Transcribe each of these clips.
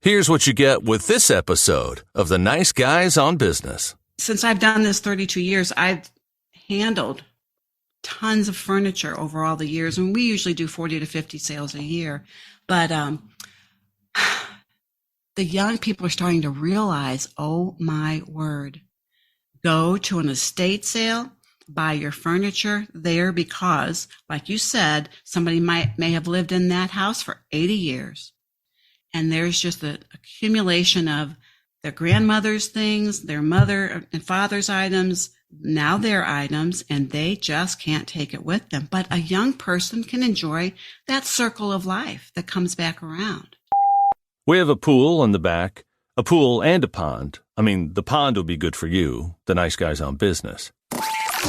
Here's what you get with this episode of The Nice Guys on Business. Since I've done this 32 years, I've handled tons of furniture over all the years. And we usually do 40 to 50 sales a year. But the young people are starting to realize, oh my word, go to an estate sale, buy your furniture there because, like you said, somebody may have lived in that house for 80 years. And there's just an accumulation of their grandmother's things, their mother and father's items, now their items, and they just can't take it with them. But a young person can enjoy that circle of life that comes back around. We have a pool in the back, a pool and a pond. I mean, the pond will be good for you, the nice guys on business.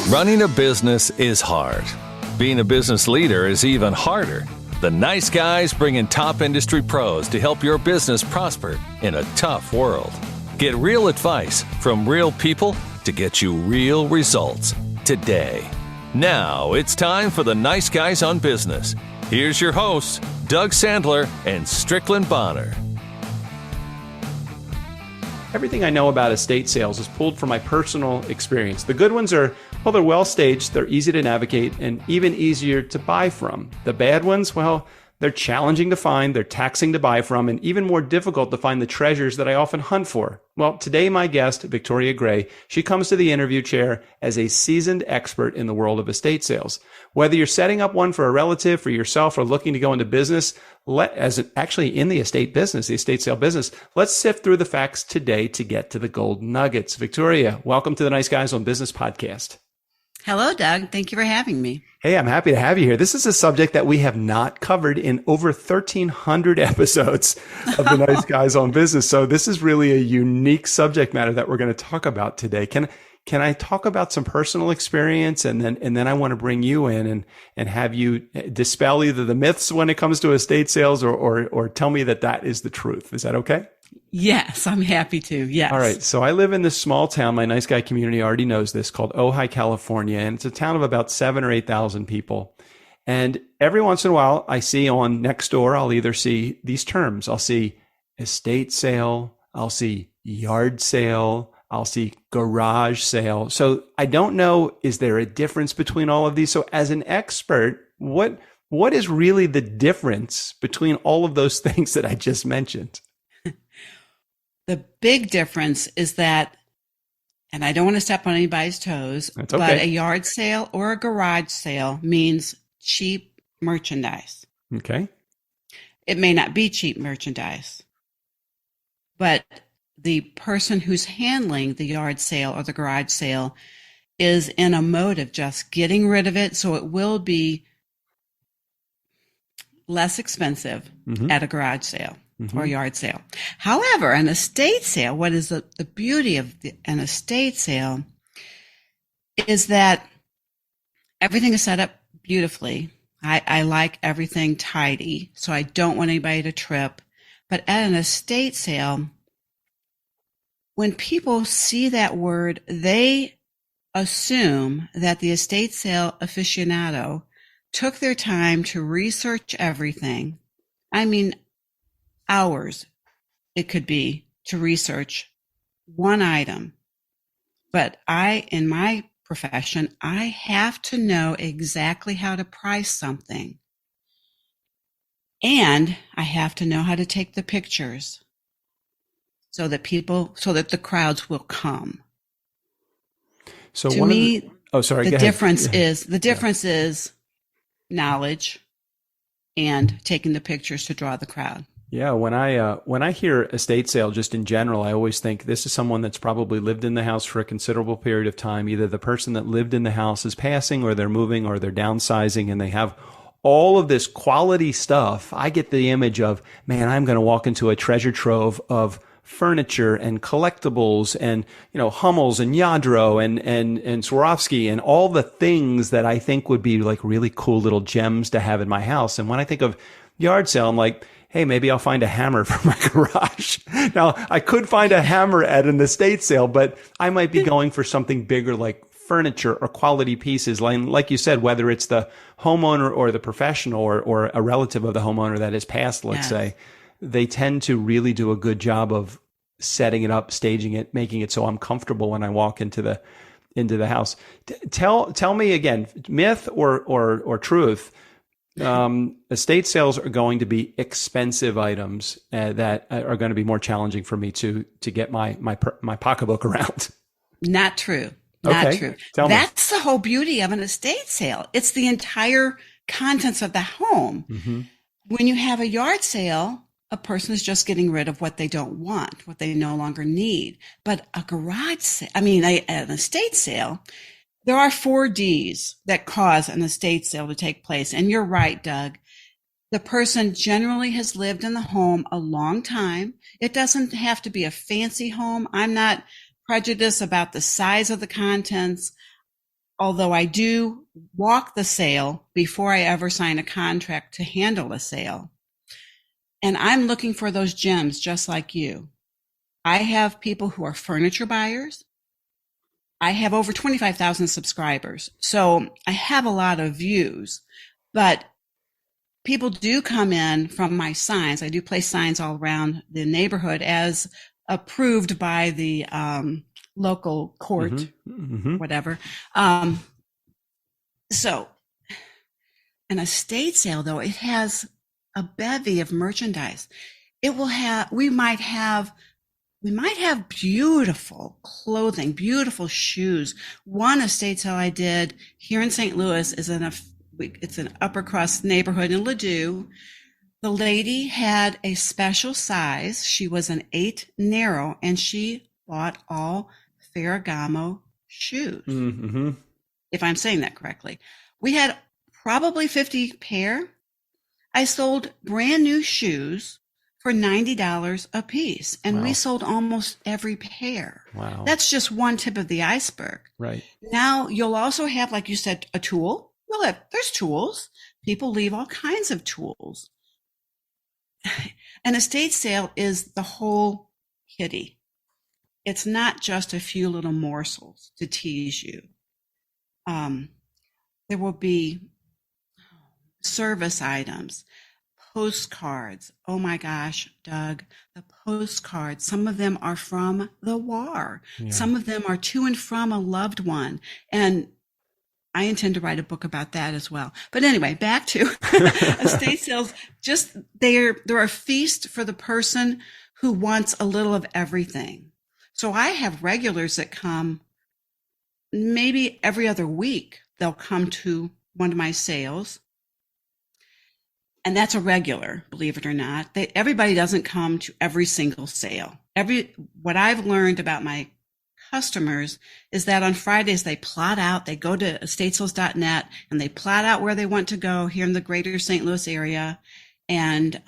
Running a business is hard. Being a business leader is even harder. The Nice Guys bring in top industry pros to help your business prosper in a tough world. Get real advice from real people to get you real results today. Now it's time for the Nice Guys on Business. Here's your hosts, Doug Sandler and Strickland Bonner. Everything I know about estate sales is pulled from my personal experience. The good ones are, well, they're well staged, they're easy to navigate, and even easier to buy from. The bad ones, well, they're challenging to find, they're taxing to buy from, and even more difficult to find the treasures that I often hunt for. Well, today my guest, Victoria Gray, she comes to the interview chair as a seasoned expert in the world of estate sales. Whether you're setting up one for a relative, for yourself, or looking to go into business, actually in the estate business, the estate sale business, let's sift through the facts today to get to the gold nuggets. Victoria, welcome to the Nice Guys on Business podcast. Hello, Doug. Thank you for having me. Hey, I'm happy to have you here. This is a subject that we have not covered in over 1,300 episodes of the Nice Guys on Business. So this is really a unique subject matter that we're going to talk about today. Can I talk about some personal experience and then I want to bring you in and have you dispel either the myths when it comes to estate sales or tell me that is the truth. Is that okay? Yes, I'm happy to. Yes. All right. So I live in this small town. My nice guy community already knows this, called Ojai, California. And it's a town of about 7,000 or 8,000 people. And every once in a while, I see on Nextdoor, I'll either see these terms. I'll see estate sale. I'll see yard sale. I'll see garage sale. So I don't know, is there a difference between all of these? So as an expert, what is really the difference between all of those things that I just mentioned? The big difference is that, and I don't want to step on anybody's toes, That's okay. But a yard sale or a garage sale means cheap merchandise. Okay. It may not be cheap merchandise, but the person who's handling the yard sale or the garage sale is in a mode of just getting rid of it. So it will be less expensive at a garage sale or yard sale. However, an estate sale, what is the beauty of an estate sale is that everything is set up beautifully. I like everything tidy, so I don't want anybody to trip. But at an estate sale, when people see that word, they assume that the estate sale aficionado took their time to research everything. I mean, hours it could be to research one item. But in my profession, I have to know exactly how to price something. And I have to know how to take the pictures so that the crowds will come. So to me, the difference is knowledge and taking the pictures to draw the crowd. Yeah, when I hear estate sale just in general, I always think this is someone that's probably lived in the house for a considerable period of time. Either the person that lived in the house is passing or they're moving or they're downsizing and they have all of this quality stuff. I get the image of, man, I'm going to walk into a treasure trove of furniture and collectibles and, Hummels and Yadro and Swarovski and all the things that I think would be like really cool little gems to have in my house. And when I think of yard sale, I'm like, hey, maybe I'll find a hammer for my garage. Now, I could find a hammer at an estate sale, but I might be going for something bigger like furniture or quality pieces. Like you said, whether it's the homeowner or the professional or a relative of the homeowner that has passed, let's say. they tend to really do a good job of setting it up, staging it, making it so I'm comfortable when I walk into the house. Tell me again, myth or truth. Estate sales are going to be expensive items that are going to be more challenging for me to get my pocketbook around. Not true. Not Okay. true. Tell me. That's the whole beauty of an estate sale. It's the entire contents of the home. Mm-hmm. When you have a yard sale, a person is just getting rid of what they don't want, what they no longer need. But a garage sale, an estate sale, there are 4 Ds that cause an estate sale to take place. And you're right, Doug. The person generally has lived in the home a long time. It doesn't have to be a fancy home. I'm not prejudiced about the size of the contents, although I do walk the sale before I ever sign a contract to handle a sale. And I'm looking for those gems just like you. I have people who are furniture buyers. I have over 25,000 subscribers. So I have a lot of views, but people do come in from my signs. I do place signs all around the neighborhood as approved by the local court, whatever. So an estate sale, though, it has a bevy of merchandise. We might have beautiful clothing, beautiful shoes. One estate sale I did here in St. Louis it's an upper crust neighborhood in Ladue. The lady had a special size. She was an 8 narrow, and she bought all Ferragamo shoes. Mm-hmm. If I'm saying that correctly. We had probably 50 pair. I sold brand new shoes for $90 a piece, and we sold almost every pair. Wow. That's just one tip of the iceberg. Right. Now you'll also have, like you said, a tool. There's tools. People leave all kinds of tools. An estate sale is the whole kitty. It's not just a few little morsels to tease you. There will be service items, postcards. Oh my gosh, Doug, the postcards, some of them are from the war. Yeah. Some of them are to and from a loved one. And I intend to write a book about that as well. But anyway, back to estate sales. They're a feast for the person who wants a little of everything. So I have regulars that come maybe every other week. They'll come to one of my sales. And that's a regular, believe it or not. Everybody doesn't come to every single sale. What I've learned about my customers is that on Fridays they plot out, they go to estatesales.net and they plot out where they want to go here in the greater St. Louis area. And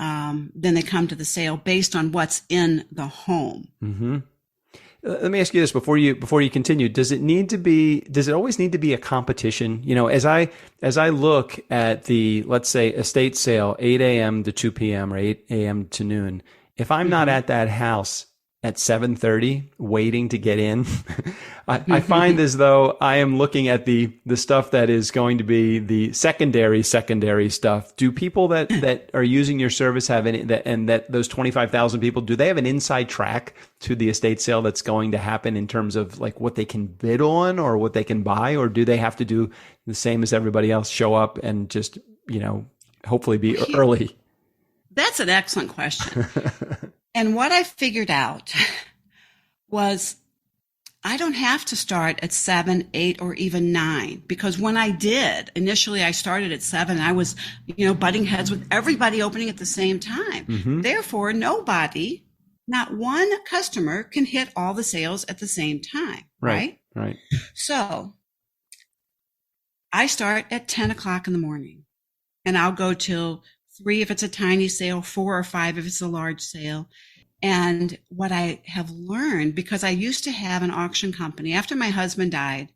then they come to the sale based on what's in the home. Mm-hmm. Let me ask you this before you continue. Does it always need to be a competition? You know, as I look at the, let's say, estate sale, 8 a.m. to 2 p.m. or 8 a.m. to noon, if I'm not at that house at 7:30 waiting to get in, I find as though I am looking at the stuff that is going to be the secondary stuff. Do people that are using your service have any, that those 25,000 people, do they have an inside track to the estate sale that's going to happen in terms of like what they can bid on or what they can buy, or do they have to do the same as everybody else, show up and just, hopefully be early? That's an excellent question. And what I figured out was I don't have to start at 7, 8, or even 9, because when I did, initially I started at 7. I was, butting heads with everybody opening at the same time. Mm-hmm. Therefore, not one customer can hit all the sales at the same time. Right. So I start at 10 o'clock in the morning, and I'll go till 3 if it's a tiny sale, 4 or 5 if it's a large sale. And what I have learned, because I used to have an auction company after my husband died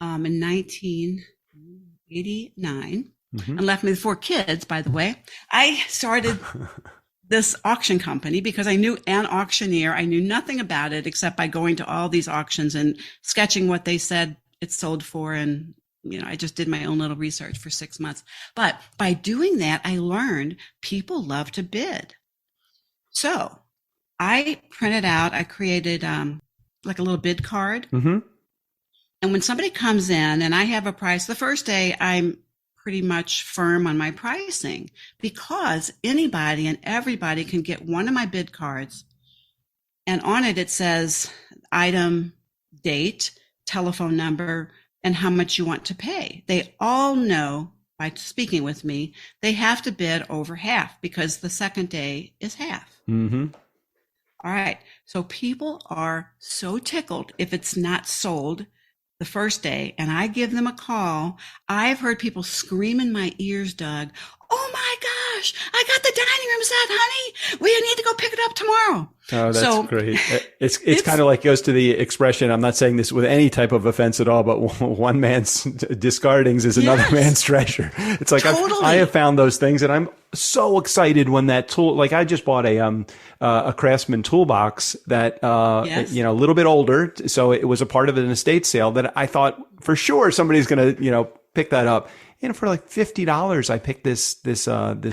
in 1989, and left me with 4 kids, by the way, I started this auction company because I knew an auctioneer. I knew nothing about it except by going to all these auctions and sketching what they said it sold for. And I just did my own little research for 6 months. But by doing that, I learned people love to bid. So I printed out, I created like a little bid card. Mm-hmm. And when somebody comes in and I have a price, the first day I'm pretty much firm on my pricing because anybody and everybody can get one of my bid cards. And on it, it says item, date, telephone number, and how much you want to pay. They all know by speaking with me, they have to bid over half because the second day is half. Mm-hmm. All right. So people are so tickled if it's not sold the first day and I give them a call. I've heard people scream in my ears, Doug, oh my gosh, I got the dining room set, honey. We need to go pick it up tomorrow. Oh, that's great. It's kind of like goes to the expression. I'm not saying this with any type of offense at all, but one man's discardings is another man's treasure. It's like totally. I have found those things and I'm so excited when that tool, like I just bought a Craftsman toolbox that, Yes. a little bit older. So it was a part of an estate sale that I thought for sure somebody's going to, pick that up. And for like $50, I picked this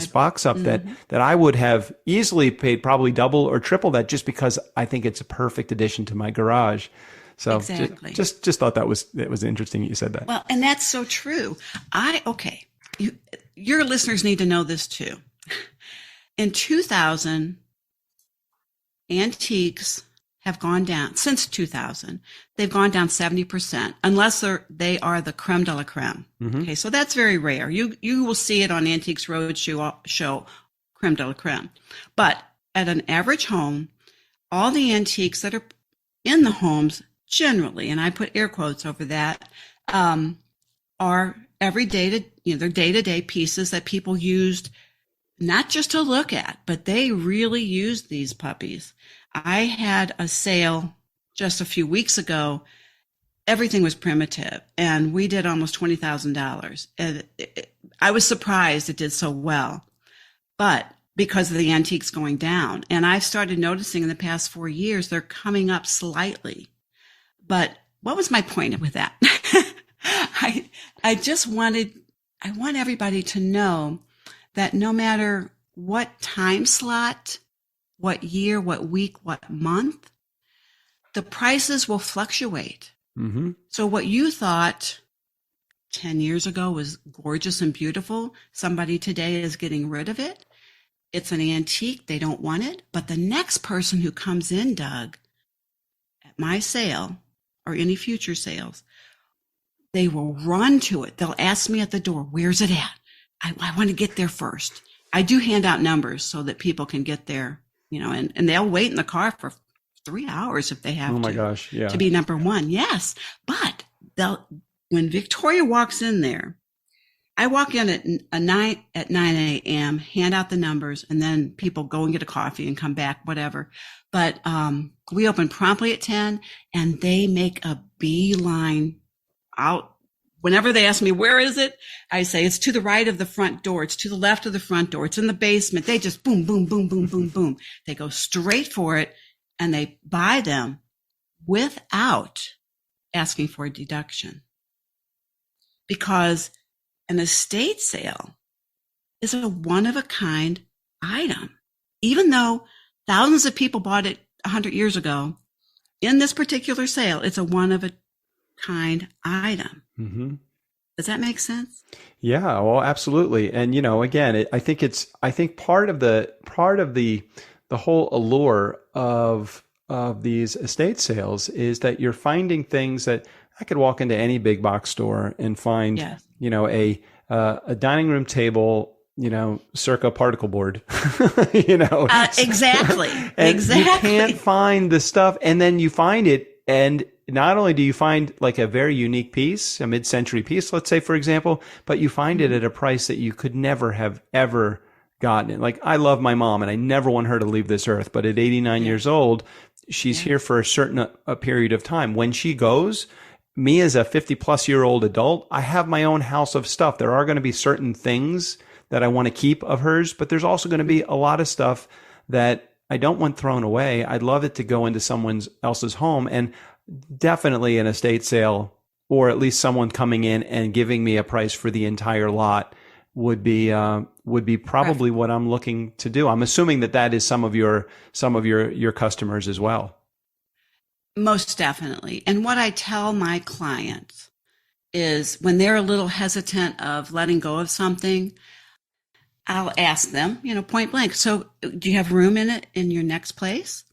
box up that I would have easily paid probably double or triple that just because I think it's a perfect addition to my garage. So exactly. just thought it was interesting you said that. Well, and that's so true. Your listeners need to know this too. In 2000, antiques have gone down since 2000. They've gone down 70%, unless they are the creme de la creme. Mm-hmm. Okay, so that's very rare. You will see it on Antiques Roadshow creme de la creme. But at an average home, all the antiques that are in the homes generally, and I put air quotes over that, are they're day-to-day pieces that people used not just to look at, but they really used these puppies. I had a sale just a few weeks ago. Everything was primitive, and we did almost $20,000. And I was surprised it did so well, but because of the antiques going down. And I've started noticing in the past 4 years, they're coming up slightly. But what was my point with that? I want everybody to know that no matter what time slot, what year, what week, what month, the prices will fluctuate. Mm-hmm. So what you thought 10 years ago was gorgeous and beautiful, somebody today is getting rid of it. It's an antique. They don't want it. But the next person who comes in, Doug, at my sale or any future sales, they will run to it. They'll ask me at the door, where's it at? I want to get there first. I do hand out numbers so that people can get there, and they'll wait in the car for 3 hours if they have to. Oh my gosh. Yeah. To be number one. Yes. But when Victoria walks in there, I walk in at 9 a.m., hand out the numbers, and then people go and get a coffee and come back, whatever. But we open promptly at 10, and they make a beeline out. Whenever they ask me, where is it? I say, it's to the right of the front door. It's to the left of the front door. It's in the basement. They just boom, boom, boom, boom, boom, boom. They go straight for it, and they buy them without asking for a deduction. Because an estate sale is a one-of-a-kind item. Even though thousands of people bought it 100 years ago, in this particular sale, it's a one-of-a-kind item. Mm-hmm. Does that make sense? Yeah, well, absolutely. And again, I think part of the whole allure of these estate sales is that you're finding things that I could walk into any big box store and find, Yes. A dining room table, circa particle board, Exactly. And exactly. you can't find the stuff, and then you find it, and not only do you find like a very unique piece, a mid-century piece, let's say, for example, but you find it at a price that you could never have ever gotten it. Like, I love my mom and I never want her to leave this earth, but at 89 years old, she's here for a certain period of time. When she goes, me as a 50-plus-year-old adult, I have my own house of stuff. There are going to be certain things that I want to keep of hers, but there's also going to be a lot of stuff that I don't want thrown away. I'd love it to go into someone else's home, and definitely an estate sale, or at least someone coming in and giving me a price for the entire lot, would be probably what I'm looking to do. I'm assuming that is some of your customers as well. Most definitely. And what I tell my clients is when they're a little hesitant of letting go of something, I'll ask them, point blank, so do you have room in it in your next place?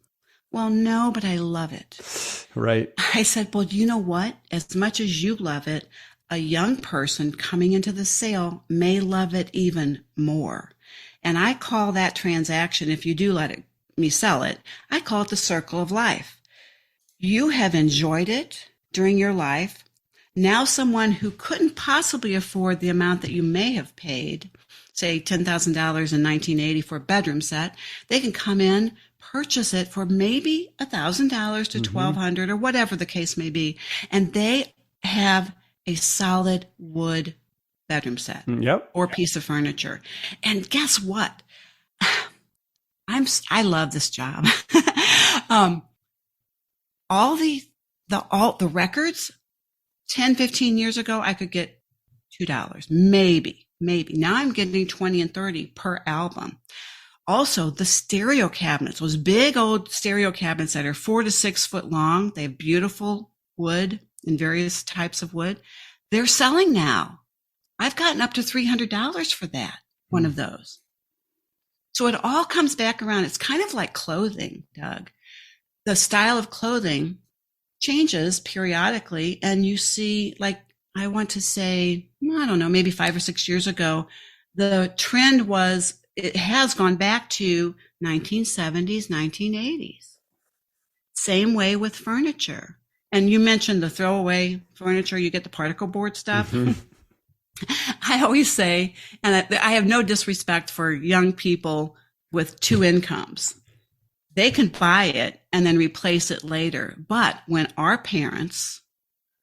Well, no, but I love it. Right. I said, well, you know what? As much as you love it, a young person coming into the sale may love it even more. And I call that transaction, if you do let me sell it, I call it the circle of life. You have enjoyed it during your life. Now someone who couldn't possibly afford the amount that you may have paid, say $10,000 in 1980 for a bedroom set, they can come in, purchase it for maybe $1,000 to $1,200 or whatever the case may be. And they have a solid wood bedroom set or piece of furniture. And guess what? I love this job. All the records 10, 15 years ago, I could get $2, maybe. Now I'm getting 20 and 30 per album. Also, the stereo cabinets, those big old stereo cabinets that are 4 to 6 foot long. They have beautiful wood and various types of wood. They're selling now. I've gotten up to $300 for that, one of those. So it all comes back around. It's kind of like clothing, Doug. The style of clothing changes periodically, and you see, like, I want to say, I don't know, maybe 5 or 6 years ago, the trend was, it has gone back to 1970s, 1980s. Same way with furniture. And you mentioned the throwaway furniture, you get the particle board stuff. I always say, and I have no disrespect for young people with 2 incomes. They can buy it and then replace it later. But when our parents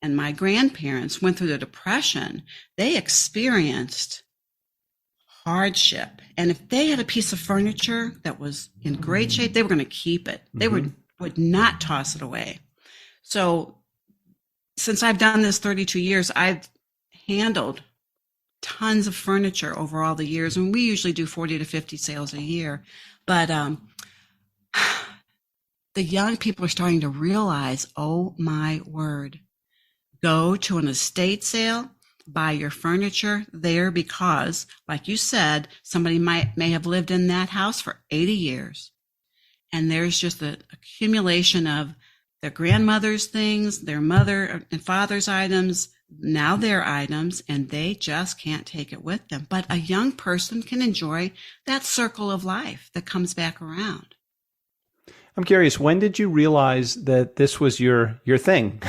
and my grandparents went through the Depression, they experienced hardship. And if they had a piece of furniture that was in great shape, they were going to keep it. They would not toss it away. So since I've done this 32 years, I've handled tons of furniture over all the years. And we usually do 40 to 50 sales a year. But the young people are starting to realize, oh my word, go to an estate sale, buy your furniture there, because, like you said, somebody may have lived in that house for 80 years. And there's just an accumulation of their grandmother's things, their mother and father's items, now their items, and they just can't take it with them. But a young person can enjoy that circle of life that comes back around. I'm curious, when did you realize that this was your thing?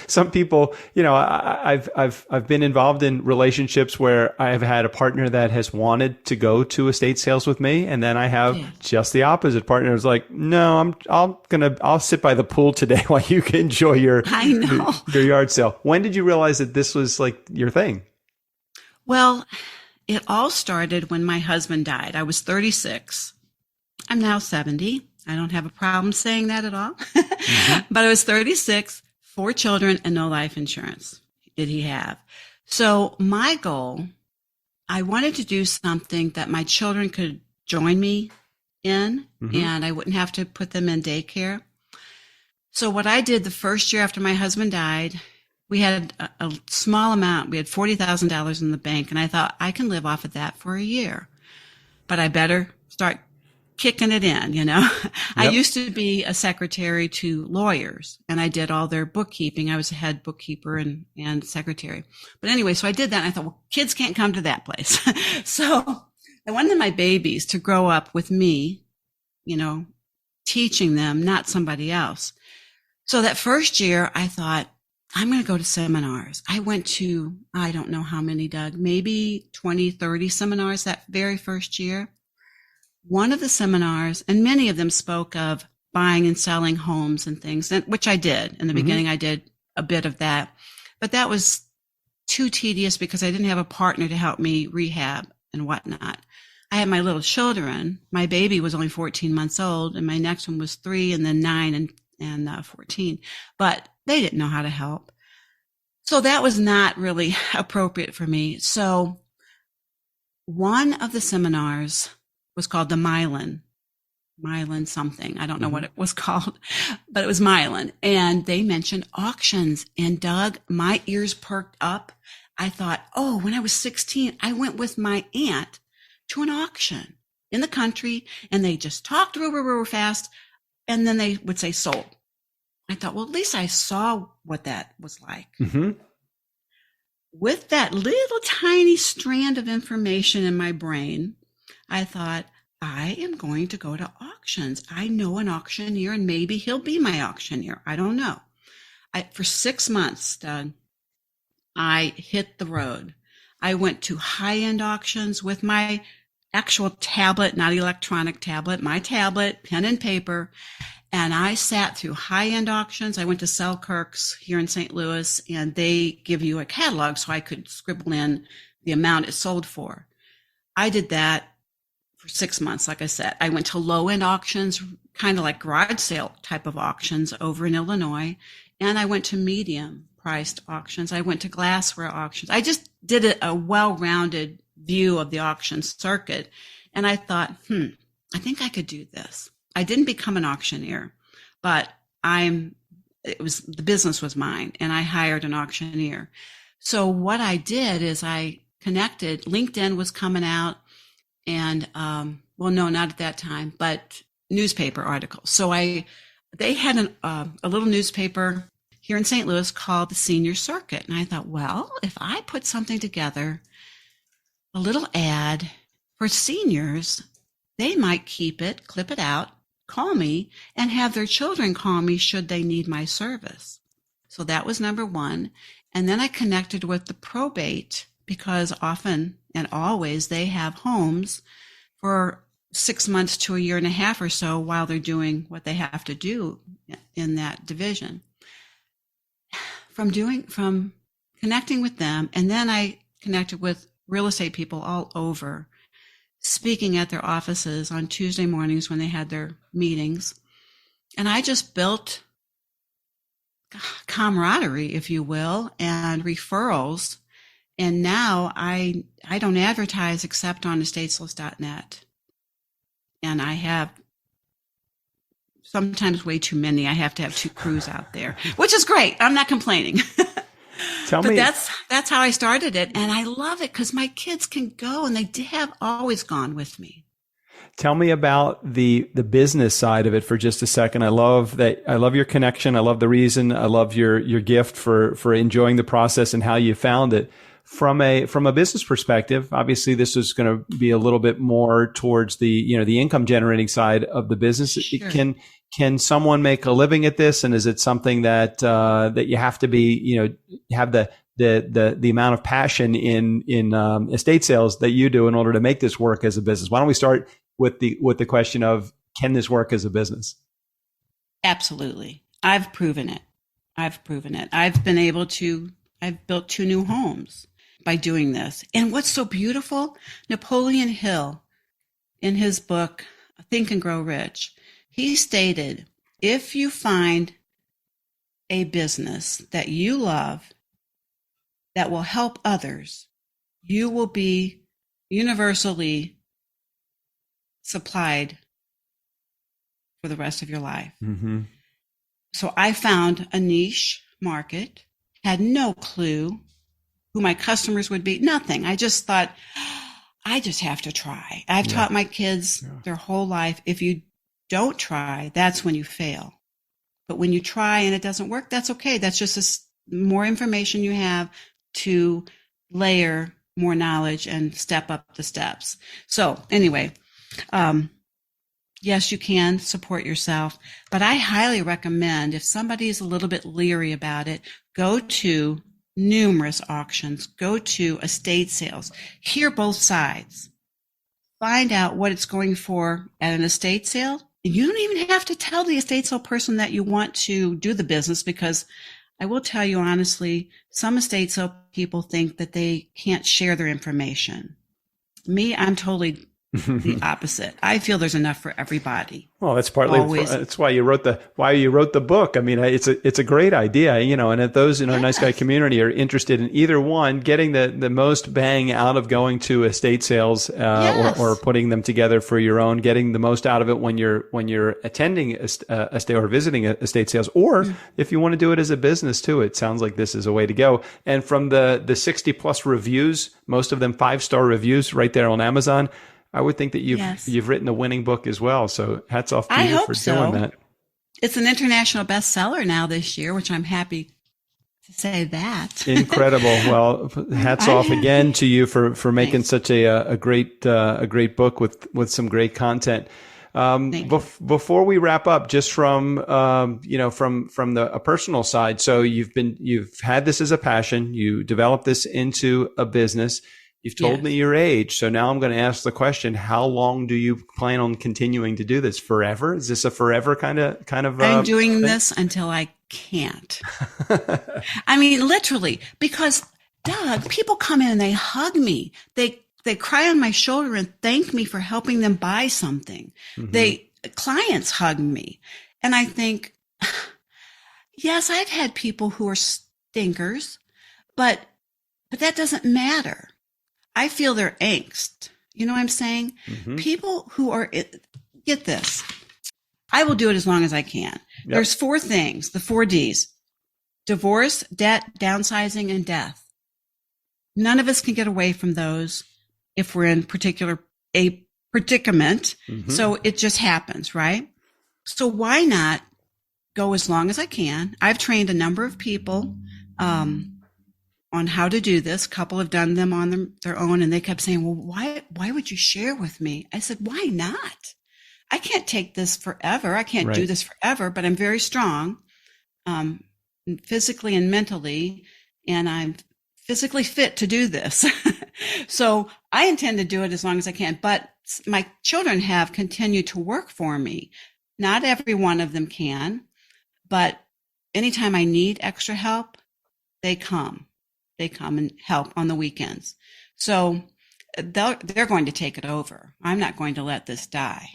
Some people, I've been involved in relationships where I've had a partner that has wanted to go to estate sales with me, and then I have just the opposite partner who's like, no, I'll sit by the pool today while you can enjoy your yard sale. When did you realize that this was like your thing? Well, it all started when my husband died. I was 36. I'm now 70. I don't have a problem saying that at all. But I was 36, 4 children, and no life insurance did he have. So my goal, I wanted to do something that my children could join me in, and I wouldn't have to put them in daycare. So what I did the first year after my husband died, we had a small amount. We had $40,000 in the bank, and I thought, I can live off of that for a year. But I better start kicking it in, I used to be a secretary to lawyers, and I did all their bookkeeping. I was a head bookkeeper and secretary. But anyway, so I did that, and I thought, well, kids can't come to that place. So I wanted my babies to grow up with me, teaching them, not somebody else. So that first year, I thought, I'm going to go to seminars. I went to, I don't know how many, Doug, maybe 20, 30 seminars that very first year. One of the seminars, and many of them spoke of buying and selling homes and things, which I did. In the beginning, I did a bit of that. But that was too tedious because I didn't have a partner to help me rehab and whatnot. I had my little children. My baby was only 14 months old, and my next one was 3, and then 9 and 14. But they didn't know how to help. So that was not really appropriate for me. So one of the seminars was called the Mylan something. I don't know what it was called, but it was Mylan. And they mentioned auctions. And Doug, my ears perked up. I thought, oh, when I was 16, I went with my aunt to an auction in the country, and they just talked real fast. And then they would say sold. I thought, well, at least I saw what that was like. Mm-hmm. With that little tiny strand of information in my brain, I thought, I am going to go to auctions. I know an auctioneer, and maybe he'll be my auctioneer. I don't know. For 6 months, Doug, I hit the road. I went to high-end auctions with my actual tablet, not electronic tablet, my tablet, pen and paper. And I sat through high-end auctions. I went to Selkirk's here in St. Louis, and they give you a catalog so I could scribble in the amount it sold for. I did that for 6 months. Like I said, I went to low-end auctions, kind of like garage sale type of auctions over in Illinois. And I went to medium priced auctions. I went to glassware auctions. I just did a well-rounded view of the auction circuit. And I thought, I think I could do this. I didn't become an auctioneer, but the business was mine, and I hired an auctioneer. So what I did is I connected. LinkedIn was coming out, and well, no, not at that time, but newspaper articles. So they had a little newspaper here in St. Louis called the Senior Circuit, and I thought, well, if I put something together, a little ad for seniors, they might keep it, clip it out, call me, and have their children call me should they need my service. So that was number one. And then I connected with the probate, because often and always they have homes for 6 months to a year and a half or so while they're doing what they have to do in that division. From connecting with them, and then I connected with real estate people all over, speaking at their offices on Tuesday mornings when they had their meetings. And I just built camaraderie, if you will, and referrals. And now I don't advertise except on estateslist.net. And I have sometimes way too many. I have to have 2 crews out there, which is great. I'm not complaining. But that's how I started it. And I love it because my kids can go, and they have always gone with me. Tell me about the business side of it for just a second. I love your connection. I love the reason. I love your gift for enjoying the process and how you found it. From a business perspective, obviously this is going to be a little bit more towards the income generating side of the business. Sure. Can someone make a living at this? And is it something that you have to be, have the amount of passion in estate sales that you do in order to make this work as a business? Why don't we start with the question of, can this work as a business? Absolutely. I've proven it. I've built 2 new homes by doing this. And what's so beautiful, Napoleon Hill, in his book, Think and Grow Rich, he stated, if you find a business that you love that will help others, you will be universally supplied for the rest of your life. Mm-hmm. So I found a niche market, had no clue who my customers would be, nothing. I just thought, I just have to try. I've taught my kids their whole life, if you don't try, that's when you fail. But when you try and it doesn't work, that's okay. That's just more information you have to layer more knowledge and step up the steps. So anyway, yes, you can support yourself, but I highly recommend, if somebody is a little bit leery about it, go to numerous auctions, go to estate sales, hear both sides, find out what it's going for at an estate sale. You don't even have to tell the estate sale person that you want to do the business, because I will tell you honestly, some estate sale people think that they can't share their information. Me, I'm totally the opposite. I feel there's enough for everybody. Well, that's partly that's why you wrote the book. I mean, it's a great idea, and if those in our Nice Guy community are interested in either one, getting the most bang out of going to estate sales or putting them together for your own, getting the most out of it when you're attending a estate or visiting estate sales, or if you want to do it as a business too, it sounds like this is a way to go. And from the 60 plus reviews, most of them 5-star reviews right there on Amazon, I would think that you've written a winning book as well. So hats off to you for doing that. It's an international bestseller now this year, which I'm happy to say that. Incredible. Well, hats off again to you for making such a great book with some great content. Before we wrap up, just from a personal side. So you've had this as a passion. You developed this into a business. You've told me your age. So now I'm going to ask the question, how long do you plan on continuing to do this? Forever? Is this a forever kind of I'm doing this until I can't. I mean, literally, because Doug, people come in and they hug me. They cry on my shoulder and thank me for helping them buy something. Clients hug me. And I think, yes, I've had people who are stinkers, but that doesn't matter. I feel their angst. You know what I'm saying? People who are, get this, I will do it as long as I can. Yep. There's 4 things, the 4 Ds: divorce, debt, downsizing, and death. None of us can get away from those if we're in a predicament. So it just happens, right? So why not go as long as I can? I've trained a number of people, on how to do this. A couple have done them on their own, and they kept saying, well, why would you share with me? I said, why not? I can't take this forever. I can't do this forever, but I'm very strong, physically and mentally, and I'm physically fit to do this. So I intend to do it as long as I can, but my children have continued to work for me. Not every one of them can, but anytime I need extra help, they come and help on the weekends. So they're going to take it over. I'm not going to let this die.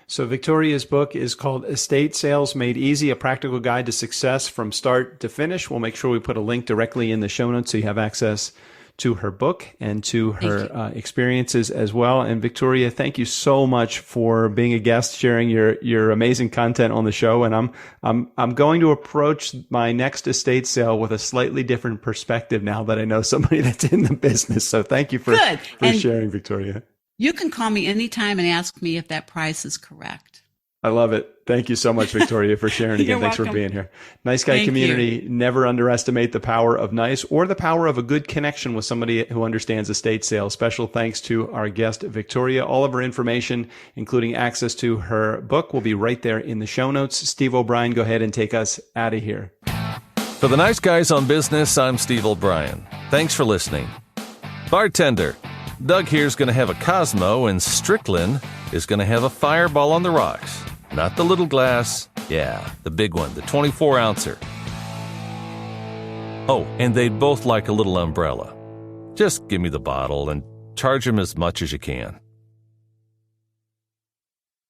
So Victoria's book is called Estate Sales Made Easy, a practical guide to success from start to finish. We'll make sure we put a link directly in the show notes so you have access to her book and to her experiences as well. And Victoria, thank you so much for being a guest, sharing your amazing content on the show. And I'm going to approach my next estate sale with a slightly different perspective now that I know somebody that's in the business. So thank you for sharing, Victoria. You can call me anytime and ask me if that price is correct. I love it. Thank you so much, Victoria, for sharing again. Thanks for being here. Nice Guy community, never underestimate the power of nice or the power of a good connection with somebody who understands estate sales. Special thanks to our guest, Victoria. All of her information, including access to her book, will be right there in the show notes. Steve O'Brien, go ahead and take us out of here. For the Nice Guys on Business, I'm Steve O'Brien. Thanks for listening. Bartender, Doug here's going to have a Cosmo, and Strickland is going to have a Fireball on the rocks. Not the little glass. Yeah, the big one, the 24-ouncer. Oh, and they'd both like a little umbrella. Just give me the bottle and charge them as much as you can.